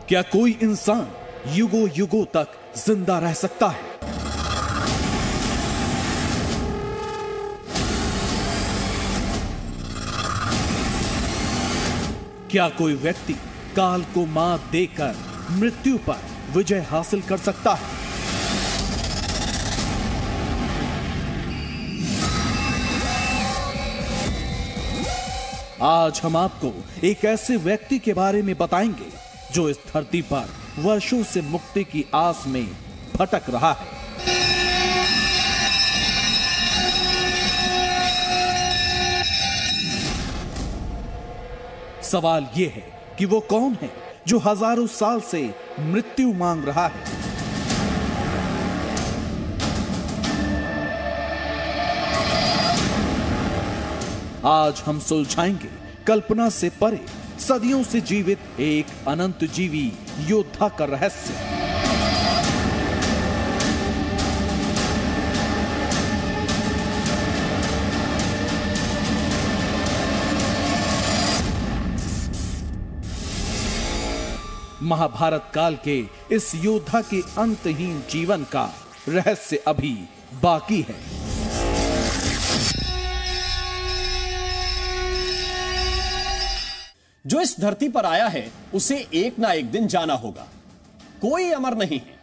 क्या कोई इंसान युगों युगों तक जिंदा रह सकता है? क्या कोई व्यक्ति काल को मात देकर मृत्यु पर विजय हासिल कर सकता है? आज हम आपको एक ऐसे व्यक्ति के बारे में बताएंगे जो इस धरती पर वर्षों से मुक्ति की आस में भटक रहा है। सवाल यह है कि वो कौन है जो हजारों साल से मृत्यु मांग रहा है। आज हम सुलझाएंगे कल्पना से परे सदियों से जीवित एक अनंत जीवी योद्धा का रहस्य। महाभारत काल के इस योद्धा के अंतहीन जीवन का रहस्य अभी बाकी है। जो इस धरती पर आया है उसे एक ना एक दिन जाना होगा। कोई अमर नहीं है,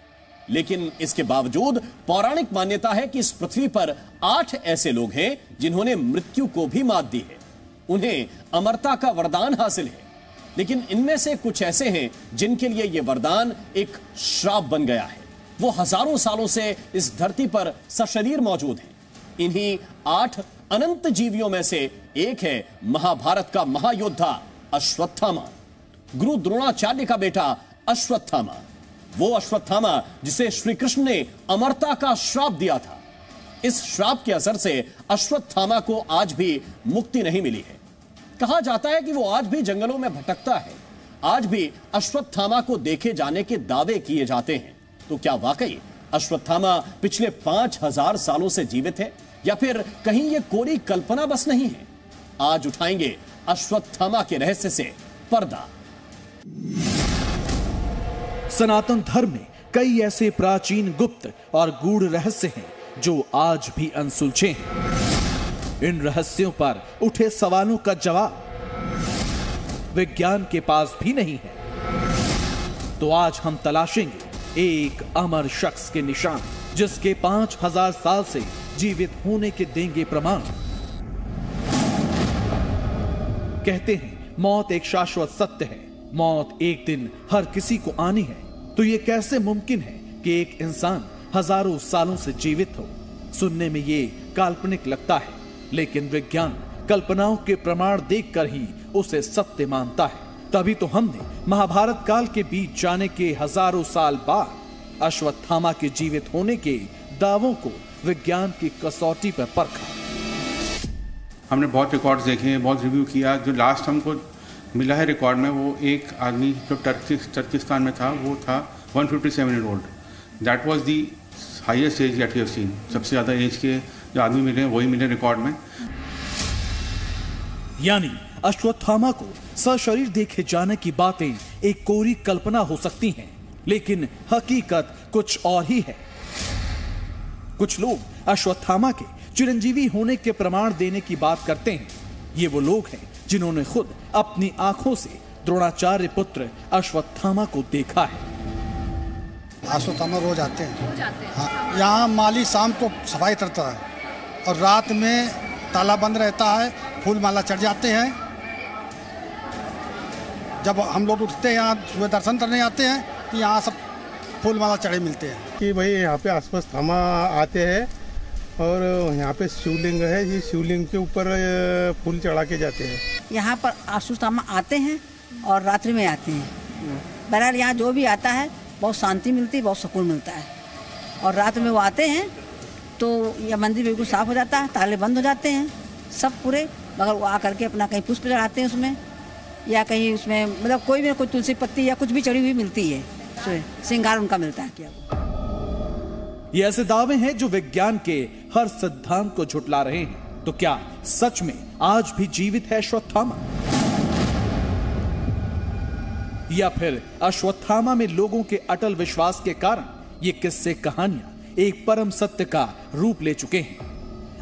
लेकिन इसके बावजूद पौराणिक मान्यता है कि इस पृथ्वी पर 8 ऐसे लोग हैं जिन्होंने मृत्यु को भी मात दी है। उन्हें अमरता का वरदान हासिल है, लेकिन इनमें से कुछ ऐसे हैं जिनके लिए यह वरदान एक श्राप बन गया है। वो हजारों सालों से इस धरती पर सशरीर मौजूद हैं। इन्हीं 8 अनंत जीवियों में से एक है महाभारत का महायोद्धा अश्वत्थामा, गुरु द्रोणाचार्य का बेटा अश्वत्थामा। वो अश्वत्थामा जिसे श्री कृष्ण ने अमरता का श्राप दिया था। इस श्राप के असर से अश्वत्थामा को आज भी मुक्ति नहीं मिली है। कहा जाता है कि वो आज भी जंगलों में भटकता है। आज भी अश्वत्थामा को देखे जाने के दावे किए जाते हैं। तो क्या वाकई अश्वत्थामा पिछले 5000 सालों से जीवित है, या फिर कहीं यह कोरी कल्पना बस नहीं है? आज उठाएंगे अश्वत्थामा के रहस्य से पर्दा। सनातन धर्म में कई ऐसे प्राचीन गुप्त और गूढ़ रहस्य हैं जो आज भी अनसुलझे हैं। इन रहस्यों पर उठे सवालों का जवाब विज्ञान के पास भी नहीं है। तो आज हम तलाशेंगे एक अमर शख्स के निशान, जिसके 5000 साल से जीवित होने के देंगे प्रमाण। कहते हैं मौत एक शाश्वत सत्य है, मौत एक दिन हर किसी को आनी है। तो ये कैसे मुमकिन है कि एक इंसान हजारों सालों से जीवित हो? सुनने में ये काल्पनिक लगता है, लेकिन विज्ञान कल्पनाओं के प्रमाण देखकर ही उसे सत्य मानता है। तभी तो हमने महाभारत काल के बीच जाने के हजारों साल बाद अश्वत्थामा के जीवित होने के दावों को विज्ञान की कसौटी पर परखा। हमने बहुत रिकॉर्ड्स देखे, बहुत रिव्यू किया। जो लास्ट हमको मिला है रिकॉर्ड में, वो एक आदमी जो टर्किस्तान में था, वो था 157 year old. That was the highest age that we have seen. सबसे ज़्यादा एज के जो आदमी मिले वही मिले रिकॉर्ड में। यानी अश्वत्थामा को सशरीर देखे जाने की बातें एक कोरी कल्पना हो सकती हैं, लेकिन हकीकत कुछ और ही है। कुछ लोग अश्वत्थामा के चिरंजीवी होने के प्रमाण देने की बात करते हैं। ये वो लोग हैं जिन्होंने खुद अपनी आंखों से द्रोणाचार्य पुत्र अश्वत्थामा को देखा है। अश्वत्थामा रोज आते हैं। हाँ, यहाँ माली शाम को सफाई करता है और रात में ताला बंद रहता है, फूल माला चढ़ जाते हैं। जब हम लोग उठते हैं यहाँ सुबह दर्शन करने आते हैं तो यहाँ सब फूल माला चढ़े मिलते हैं कि भाई यहाँ पे अश्वत्थामा आते हैं और यहाँ पे शिवलिंग है। ये शिवलिंग के ऊपर फूल चढ़ा के जाते हैं। यहाँ पर अश्वत्थामा आते हैं और रात्रि में आते हैं। बहरहाल यहाँ जो भी आता है बहुत शांति मिलती है, बहुत सुकून मिलता है। और रात में वो आते हैं तो यह मंदिर बिल्कुल साफ हो जाता है, ताले बंद हो जाते हैं सब पूरे। मगर वो आकर के अपना कहीं पुष्प चढ़ाते हैं उसमें, या कहीं उसमें मतलब कोई भी, कोई तुलसी पत्ती या कुछ भी चढ़ी हुई मिलती है, श्रृंगार उनका मिलता है। क्या ये ऐसे दावे हैं जो विज्ञान के हर सिद्धांत को झुटला रहे हैं। तो क्या सच में आज भी जीवित है अश्वत्थामा? या फिर अश्वत्थामा में लोगों के अटल विश्वास के कारण ये किस्से कहानियां एक परम सत्य का रूप ले चुके हैं।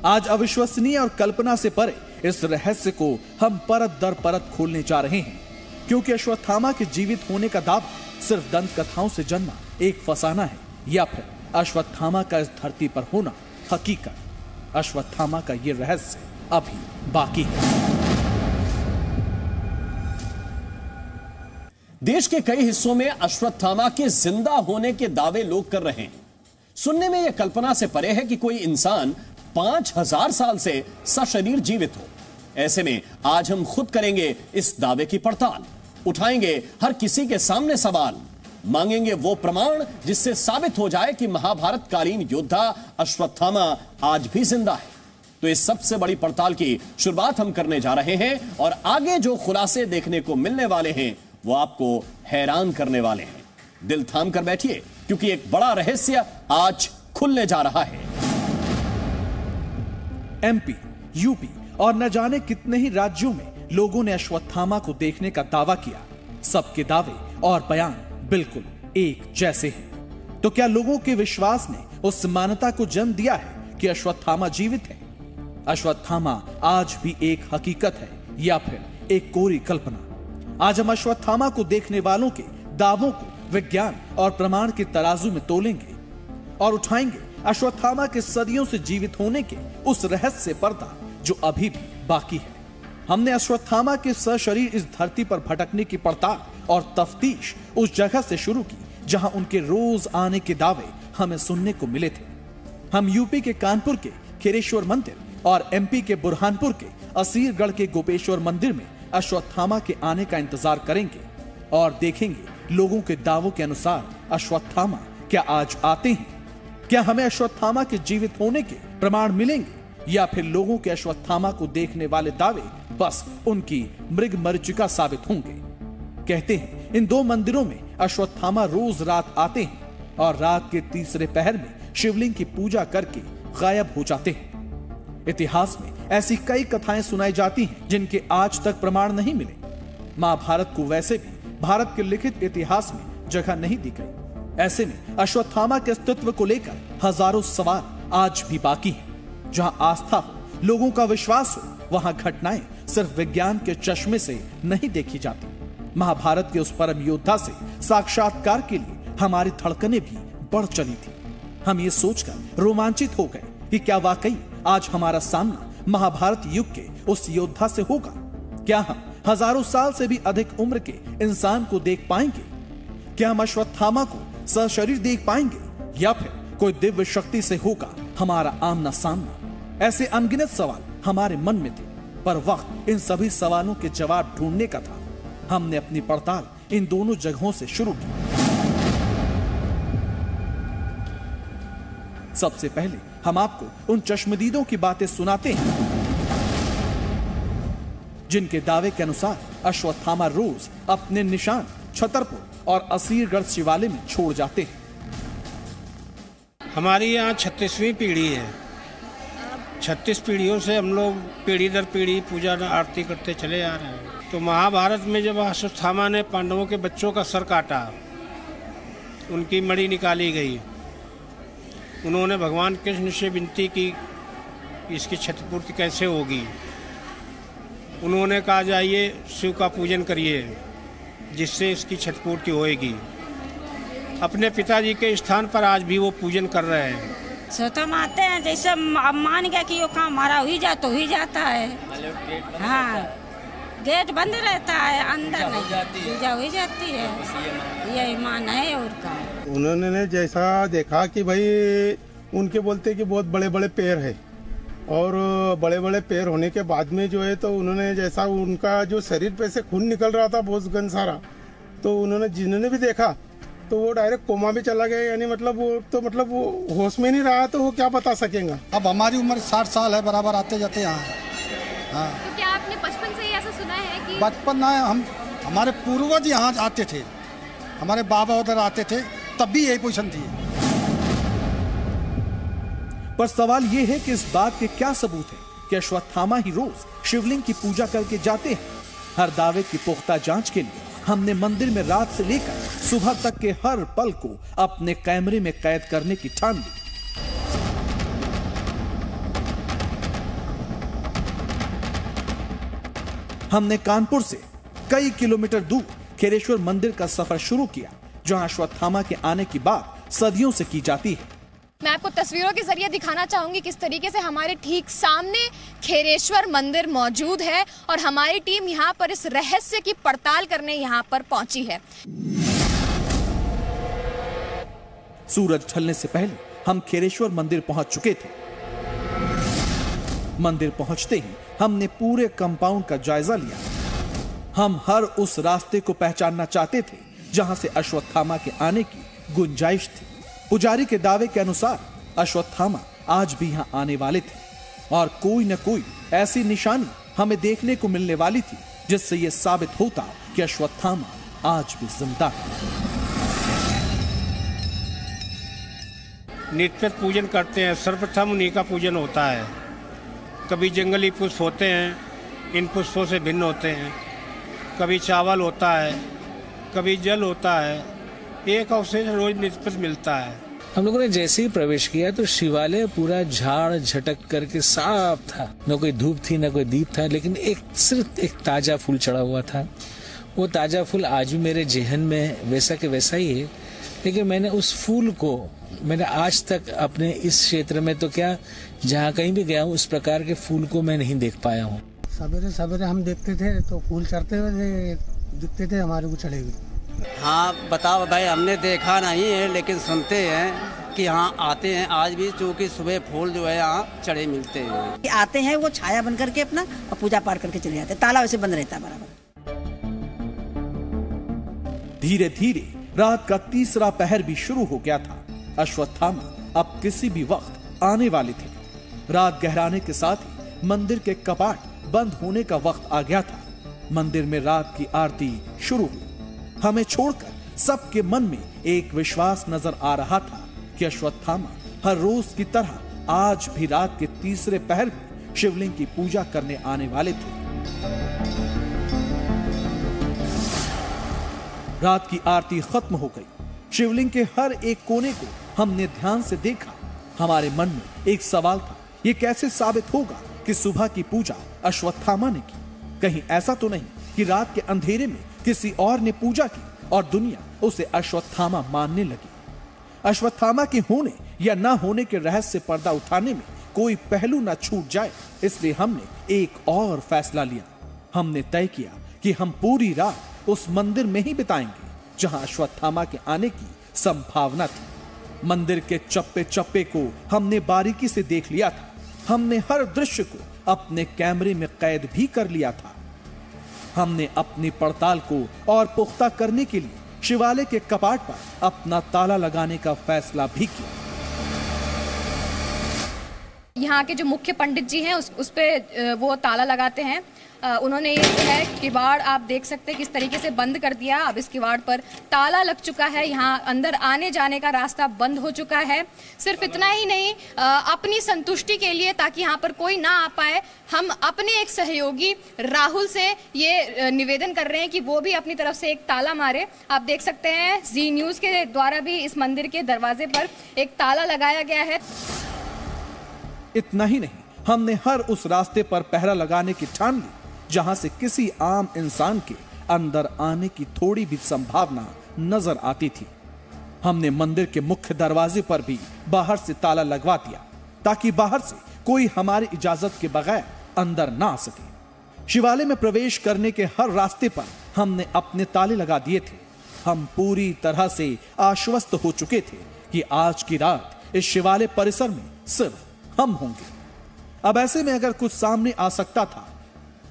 आज अविश्वसनीय और कल्पना से परे इस रहस्य को हम परत दर परत खोलने जा रहे हैं, क्योंकि अश्वत्थामा के जीवित होने का दावा सिर्फ दंत कथाओं से जन्मा एक फसाना है, या फिर अश्वत्थामा का इस धरती पर होना हकीकत। अश्वत्थामा का ये रहस्य अभी बाकी है। देश के कई हिस्सों में अश्वत्थामा के जिंदा होने के दावे लोग कर रहे हैं। सुनने में यह कल्पना से परे है कि कोई इंसान 5000 साल से सशरीर जीवित हो। ऐसे में आज हम खुद करेंगे इस दावे की पड़ताल, उठाएंगे हर किसी के सामने सवाल, मांगेंगे वो प्रमाण जिससे साबित हो जाए कि महाभारत कालीन योद्धा अश्वत्थामा आज भी जिंदा है। तो इस सबसे बड़ी पड़ताल की शुरुआत हम करने जा रहे हैं और आगे जो खुलासे देखने को मिलने वाले हैं वो आपको हैरान करने वाले हैं। दिल थाम कर बैठिए, क्योंकि एक बड़ा रहस्य आज खुलने जा रहा है। एमपी, यूपी और न जाने कितने ही राज्यों में लोगों ने अश्वत्थामा को देखने का दावा किया। सबके दावे और बयान बिल्कुल एक जैसे हैं। तो क्या लोगों के विश्वास ने उस मान्यता को जन्म दिया है कि अश्वत्थामा जीवित है? अश्वत्थामा आज भी एक हकीकत है या फिर एक कोरी कल्पना? आज हम अश्वत्थामा को देखने वालों के दावों को विज्ञान और प्रमाण के तराजू में तोलेंगे और उठाएंगे अश्वत्थामा के सदियों से जीवित होने के उस रहस्य से पर्दा जो अभी भी बाकी है। हमने अश्वत्थामा के सशरीर इस धरती पर भटकने की पड़ताल और तफ्तीश उस जगह से शुरू की जहां उनके रोज आने के दावे हमें सुनने को मिले थे। हम यूपी के कानपुर के खीरेश्वर मंदिर और एमपी के बुरहानपुर के असीरगढ़ के गोपेश्वर मंदिर में अश्वत्थामा के आने का इंतजार करेंगे और देखेंगे लोगों के दावों के अनुसार अश्वत्थामा क्या आज आते हैं। क्या हमें अश्वत्थामा के जीवित होने के प्रमाण मिलेंगे या फिर लोगों के अश्वत्थामा को देखने वाले दावे बस उनकी मृग मरीचिका साबित होंगे। कहते हैं इन दो मंदिरों में अश्वत्थामा रोज रात आते हैं और रात के तीसरे पहर में शिवलिंग की पूजा करके गायब हो जाते हैं। इतिहास में ऐसी कई कथाएं सुनाई जाती हैं जिनके आज तक प्रमाण नहीं मिले। महाभारत को वैसे भी भारत के लिखित इतिहास में जगह नहीं दी गई। ऐसे में अश्वत्थामा के अस्तित्व को लेकर हजारों सवाल आज भी बाकी हैं। जहां आस्था हो, लोगों का विश्वास हो, वहां घटनाएं सिर्फ विज्ञान के चश्मे से नहीं देखी जाती। महाभारत के उस परम योद्धा से साक्षात्कार के लिए हमारी धड़कनें भी बढ़ चली थी। हम ये सोचकर रोमांचित हो गए कि क्या वाकई आज हमारा सामना महाभारत युग के उस योद्धा से होगा? क्या हम हजारों साल से भी अधिक उम्र के इंसान को देख पाएंगे? क्या हम अश्वत्थामा को सशरीर देख पाएंगे या फिर कोई दिव्य शक्ति से होगा हमारा आमना सामना? ऐसे अनगिनत सवाल हमारे मन में थे, पर वक्त इन सभी सवालों के जवाब ढूंढने का था। हमने अपनी पड़ताल इन दोनों जगहों से शुरू की। सबसे पहले हम आपको उन चश्मदीदों की बातें सुनाते हैं जिनके दावे के अनुसार अश्वत्थामा रोज अपने निशान छतरपुर और असीरगढ़ शिवालय में छोड़ जाते हैं। हमारी यहाँ 36वीं पीढ़ी है। 36 पीढ़ियों से हम लोग पीढ़ी दर पीढ़ी पूजा आरती करते चले आ रहे हैं। तो महाभारत में जब अश्वत्थामा ने पांडवों के बच्चों का सर काटा, उनकी मणि निकाली गई, उन्होंने भगवान कृष्ण से विनती की इसकी क्षतिपूर्ति कैसे होगी। उन्होंने कहा जाइए शिव का पूजन करिए जिससे इसकी क्षतिपूर्ति होएगी। अपने पिताजी के स्थान पर आज भी वो पूजन कर रहे हैं। स्वतम आते हैं, जैसे अब मान गया कि वो काम हमारा हो ही जाता है। हाँ, गेट बंद रहता है, अंदर नहीं, पूजा हो जाती है। ये ईमान है और का। उन्होंने जैसा देखा कि भाई उनके बोलते कि बहुत बड़े बड़े पैर है और बड़े बड़े पैर होने के बाद में जो है तो उन्होंने जैसा उनका जो शरीर पे से खून निकल रहा था बहुत गन सारा, तो उन्होंने जिन्होंने भी देखा तो वो डायरेक्ट कोमा में चला गया। यानी मतलब वो होश में नहीं रहा, तो वो क्या बता सकेगा। अब हमारी उम्र 60 साल है, बराबर आते जाते यहाँ। हाँ, तो क्या आपने बचपन से ही ऐसा सुना है कि बचपन ना हमारे पूर्वज यहाँ आते थे, हमारे बाबा उधर आते थे, तब भी यही पोजीशन थी। पर सवाल यह है कि इस बात के क्या सबूत है कि अश्वत्थामा ही रोज शिवलिंग की पूजा करके जाते हैं? हर दावे की पुख्ता जांच के लिए हमने मंदिर में रात से लेकर सुबह तक के हर पल को अपने कैमरे में कैद करने की ठान ली। हमने कानपुर से कई किलोमीटर दूर खेरेश्वर मंदिर का सफर शुरू किया, जहां अश्वत्थामा के आने की बात सदियों से की जाती है। मैं आपको तस्वीरों के जरिए दिखाना चाहूंगी किस तरीके से हमारे ठीक सामने खेरेश्वर मंदिर मौजूद है और हमारी टीम यहाँ पर इस रहस्य की पड़ताल करने यहाँ पर पहुंची है। सूरज ढलने से पहले हम खेरेश्वर मंदिर पहुंच चुके थे। मंदिर पहुंचते ही हमने पूरे कंपाउंड का जायजा लिया। हम हर उस रास्ते को पहचानना चाहते थे जहां से अश्वत्थामा के आने की गुंजाइश थी। पुजारी के दावे के अनुसार अश्वत्थामा आज भी यहां आने वाले थे और कोई न कोई ऐसी निशानी हमें देखने को मिलने वाली थी जिससे यह साबित होता कि अश्वत्थामा आज भी जिंदा है। नित्य पूजन करते हैं। सर्वप्रथम उन्हीं का पूजन होता है। कभी जंगली पुष्प होते हैं, इन पुष्पों से भिन्न होते हैं। कभी चावल होता है, कभी जल होता है। एक अवशेष रोज नित्य मिलता है। हम लोगों ने जैसे ही प्रवेश किया तो शिवालय पूरा झाड़ झटक करके साफ था। न कोई धूप थी, न कोई दीप था, लेकिन सिर्फ एक ताजा फूल चढ़ा हुआ था। वो ताजा फूल आज भी मेरे जेहन में वैसा के वैसा ही है, लेकिन मैंने उस फूल को आज तक अपने इस क्षेत्र में तो क्या जहाँ कहीं भी गया हूँ उस प्रकार के फूल को मैं नहीं देख पाया हूँ। सवेरे सवेरे हम देखते थे तो फूल चढ़ते हुए दिखते थे, हमारे को चढ़े हुए। हाँ बताओ भाई, हमने देखा नहीं है लेकिन सुनते हैं कि यहाँ आते हैं आज भी, चूँकि सुबह फूल जो है यहाँ चढ़े मिलते हैं। आते हैं वो छाया बन करके अपना और पूजा पाठ करके चले जाते हैं। ताला वैसे बंद रहता है बराबर। धीरे धीरे रात का तीसरा पहर भी शुरू हो गया था। अश्वत्थामा अब किसी भी वक्त आने वाले थे। रात गहराने के साथ ही मंदिर के कपाट बंद होने का वक्त आ गया था। मंदिर में रात की आरती शुरू हुई। हमें छोड़कर सबके मन में एक विश्वास नजर आ रहा था कि अश्वत्थामा हर रोज की तरह आज भी रात के तीसरे पहर में शिवलिंग की पूजा करने आने वाले थे। रात की आरती खत्म हो गई। शिवलिंग के हर एक कोने को हमने ध्यान से देखा। हमारे मन में एक सवाल था, यह कैसे साबित होगा कि सुबह की पूजा अश्वत्थामा ने की? कहीं ऐसा तो नहीं कि रात के अंधेरे में किसी और ने पूजा की और दुनिया उसे अश्वत्थामा मानने लगी। अश्वत्थामा के होने या ना होने के रहस्य से पर्दा उठाने में कोई पहलू ना छूट जाए, इसलिए हमने एक और फैसला लिया। हमने तय किया कि हम पूरी रात उस मंदिर में ही बिताएंगे जहां अश्वत्थामा के आने की संभावना थी। मंदिर के चप्पे चप्पे को हमने बारीकी से देख लिया था। हमने हर दृश्य को अपने कैमरे में कैद भी कर लिया था। हमने अपनी पड़ताल को और पुख्ता करने के लिए शिवालय के कपाट पर अपना ताला लगाने का फैसला भी किया। यहाँ के जो मुख्य पंडित जी हैं उस पे वो ताला लगाते हैं। उन्होंने ये जो है किवाड़ आप देख सकते हैं किस तरीके से बंद कर दिया। अब इस किवाड़ पर ताला लग चुका है। यहाँ अंदर आने जाने का रास्ता बंद हो चुका है। सिर्फ इतना ही नहीं, अपनी संतुष्टि के लिए ताकि यहाँ पर कोई ना आ पाए, हम अपने एक सहयोगी राहुल से ये निवेदन कर रहे हैं कि वो भी अपनी तरफ से एक ताला मारे। आप देख सकते हैं जी न्यूज के द्वारा भी इस मंदिर के दरवाजे पर एक ताला लगाया गया है। इतना ही नहीं, हमने हर उस रास्ते पर पहरा लगाने की ठान ली जहां से किसी आम इंसान के अंदर आने की थोड़ी भी संभावना नजर आती थी। हमने मंदिर के मुख्य दरवाजे पर भी बाहर से ताला लगवा दिया ताकि बाहर से कोई हमारी इजाजत के बगैर अंदर ना आ सके। शिवालय में प्रवेश करने के हर रास्ते पर हमने अपने ताले लगा दिए थे। हम पूरी तरह से आश्वस्त हो चुके थे कि आज की रात इस शिवालय परिसर में सिर्फ हम होंगे। अब ऐसे में अगर कुछ सामने आ सकता था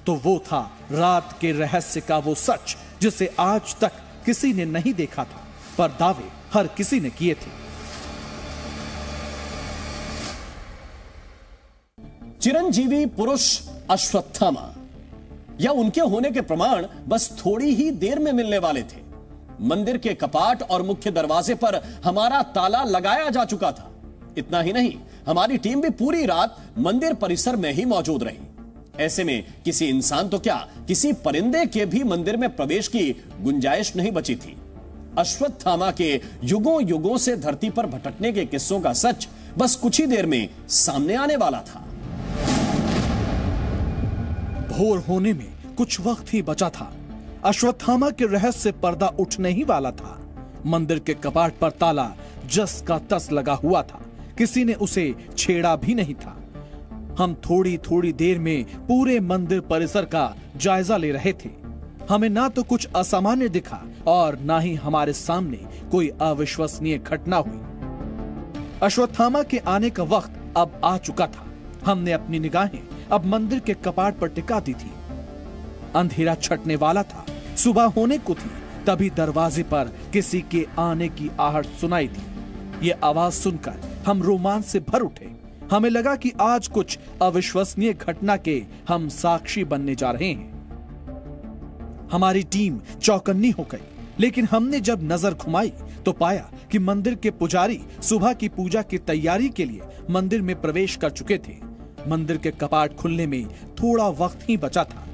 तो वो था रात के रहस्य का वो सच जिसे आज तक किसी ने नहीं देखा था, पर दावे हर किसी ने किए थे। चिरंजीवी पुरुष अश्वत्थामा या उनके होने के प्रमाण बस थोड़ी ही देर में मिलने वाले थे। मंदिर के कपाट और मुख्य दरवाजे पर हमारा ताला लगाया जा चुका था। इतना ही नहीं, हमारी टीम भी पूरी रात मंदिर परिसर में ही मौजूद रही। ऐसे में किसी इंसान तो क्या, किसी परिंदे के भी मंदिर में प्रवेश की गुंजाइश नहीं बची थी। अश्वत्थामा के युगों युगों से धरती पर भटकने के किस्सों का सच बस कुछ ही देर में सामने आने वाला था। भोर होने में कुछ वक्त ही बचा था। अश्वत्थामा के रहस्य से पर्दा उठने ही वाला था। मंदिर के कपाट पर ताला जस का तस लगा हुआ था, किसी ने उसे छेड़ा भी नहीं था। हम थोड़ी थोड़ी देर में पूरे मंदिर परिसर का जायजा ले रहे थे। हमें ना तो कुछ असामान्य दिखा और ना ही हमारे सामने कोई अविश्वसनीय घटना हुई। अश्वत्थामा के आने का वक्त अब आ चुका था। हमने अपनी निगाहें अब मंदिर के कपाट पर टिका दी थी। अंधेरा छटने वाला था, सुबह होने को थी, तभी दरवाजे पर किसी के आने की आहट सुनाई दी। ये आवाज सुनकर हम रोमांच से भर उठे। हमें लगा कि आज कुछ अविश्वसनीय घटना के हम साक्षी बनने जा रहे हैं। हमारी टीम चौकन्नी हो गई, लेकिन हमने जब नजर घुमाई तो पाया कि मंदिर के पुजारी सुबह की पूजा की तैयारी के लिए मंदिर में प्रवेश कर चुके थे। मंदिर के कपाट खुलने में थोड़ा वक्त ही बचा था।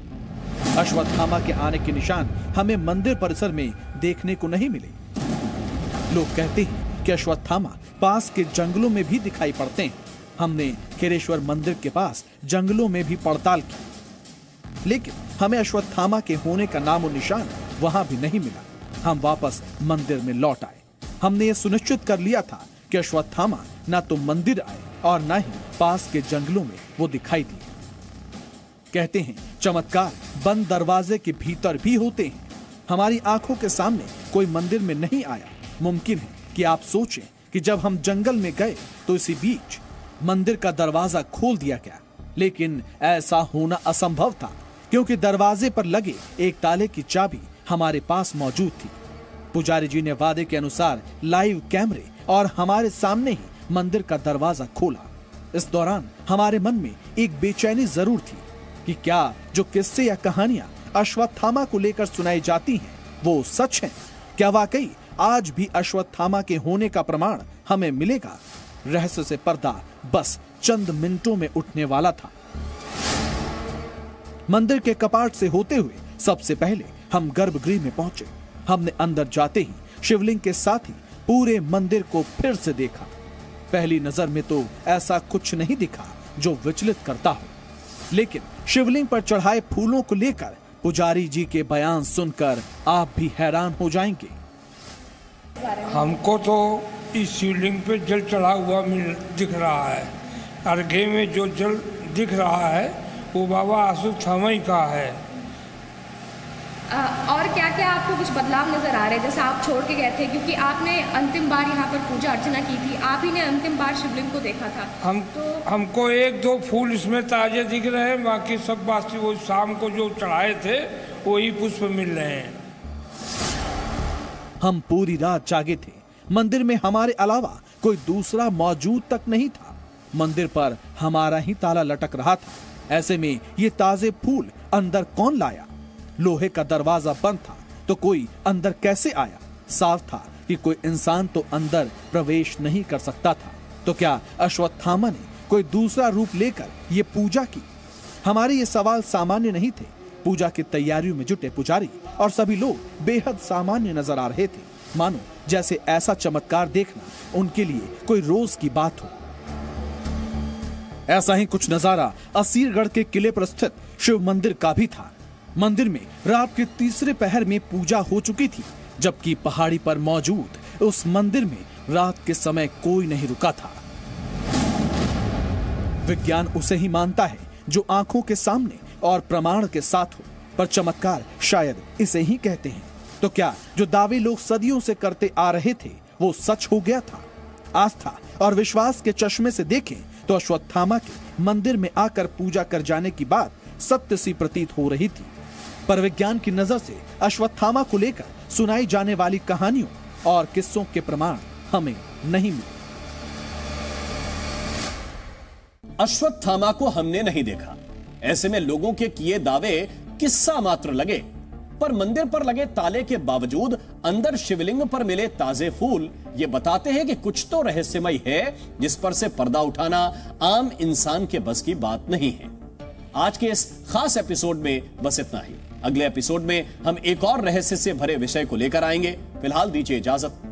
अश्वत्थामा के आने के निशान हमें मंदिर परिसर में देखने को नहीं मिले। लोग कहते हैं कि अश्वत्थामा पास के जंगलों में भी दिखाई पड़ते हैं। हमने खेरेश्वर मंदिर के पास जंगलों में भी पड़ताल की, लेकिन हमें अश्वत्थामा के होने का नामो निशान वहां भी नहीं मिला। हम वापस मंदिर में लौट आए। हमने ये सुनिश्चित कर लिया था कि अश्वत्थामा ना तो मंदिर आए और ना ही पास के जंगलों में वो दिखाई दिए। कहते हैं चमत्कार बंद दरवाजे के भीतर भी होते हैं। हमारी आंखों के सामने कोई मंदिर में नहीं आया। मुमकिन है कि आप सोचें कि जब हम जंगल में गए तो इसी बीच मंदिर का दरवाजा खोल दिया गया, लेकिन ऐसा होना असंभव था, क्योंकि दरवाजे पर लगे एक ताले की चाबी हमारे पास मौजूद थी। पुजारी जी ने वादे के अनुसार लाइव कैमरे और हमारे सामने ही मंदिर का दरवाजा खोला। इस दौरान हमारे मन में एक बेचैनी जरूर थी कि क्या जो किस्से या कहानियां अश्वत्थामा को लेकर सुनाई जाती हैं वो सच हैं? क्या वाकई आज भी अश्वत्थामा के होने का प्रमाण हमें मिलेगा? रहस्य से पर्दा बस चंद मिनटों में उठने वाला था। मंदिर के कपाट से होते हुए सबसे पहले हम गर्भगृह में पहुंचे। हमने अंदर जाते ही शिवलिंग के साथ ही पूरे मंदिर को फिर से देखा। पहली नजर में तो ऐसा कुछ नहीं दिखा जो विचलित करता हो, लेकिन शिवलिंग पर चढ़ाए फूलों को लेकर पुजारी जी के बयान सुनकर आप भी हैरान हो जाएंगे। हमको तो इस शिवलिंग पे जल चढ़ा हुआ दिख रहा है। अर्घे में जो जल दिख रहा है वो बाबा अश्वत्थामा ही का है। और क्या क्या आपको कुछ बदलाव नजर आ रहे हैं? जैसे आप छोड़ के गए थे, क्योंकि आपने अंतिम बार यहाँ पर पूजा अर्चना की थी, आप ही ने अंतिम बार शिवलिंग को देखा था। हमको एक दो फूल इसमें ताजे दिख रहे हैं, बाकी सब बाकी वो शाम को जो चढ़ाए थे वही पुष्प मिल रहे हैं। हम पूरी रात जागे थे। मंदिर में हमारे अलावा कोई दूसरा मौजूद तक नहीं था। मंदिर पर हमारा ही ताला लटक रहा था। ऐसे में ये ताजे फूल अंदर कौन लाया? लोहे का दरवाजा बंद था तो कोई अंदर कैसे आया? साफ था कि कोई इंसान तो अंदर प्रवेश नहीं कर सकता था। तो क्या अश्वत्थामा ने कोई दूसरा रूप लेकर ये पूजा की? हमारे ये सवाल सामान्य नहीं थे। पूजा की तैयारियों में जुटे पुजारी और सभी लोग बेहद सामान्य नजर आ रहे थे, मानो जैसे ऐसा चमत्कार देखना उनके लिए कोई रोज की बात हो। ऐसा ही कुछ नजारा असीरगढ़ के किले पर स्थित शिव मंदिर का भी था। मंदिर में रात के तीसरे पहर में पूजा हो चुकी थी, जबकि पहाड़ी पर मौजूद उस मंदिर में रात के समय कोई नहीं रुका था। विज्ञान उसे ही मानता है जो आंखों के सामने और प्रमाण के साथ हो, पर चमत्कार शायद इसे ही कहते हैं। तो क्या जो दावे लोग सदियों से करते आ रहे थे वो सच हो गया था? आस्था और विश्वास के चश्मे से देखें तो अश्वत्थामा के मंदिर में आकर पूजा कर जाने की बात सत्य सी प्रतीत हो रही थी, पर विज्ञान की नजर से अश्वत्थामा को लेकर सुनाई जाने वाली कहानियों और किस्सों के प्रमाण हमें नहीं मिले। अश्वत्थामा को हमने नहीं देखा। ऐसे में लोगों के किए दावे किस्सा मात्र लगे, पर मंदिर पर लगे ताले के बावजूद अंदर शिवलिंग पर मिले ताजे फूल ये बताते हैं कि कुछ तो रहस्यमय है, जिस पर से पर्दा उठाना आम इंसान के बस की बात नहीं है। आज के इस खास एपिसोड में बस इतना ही। अगले एपिसोड में हम एक और रहस्य से भरे विषय को लेकर आएंगे। फिलहाल दीजिए इजाजत।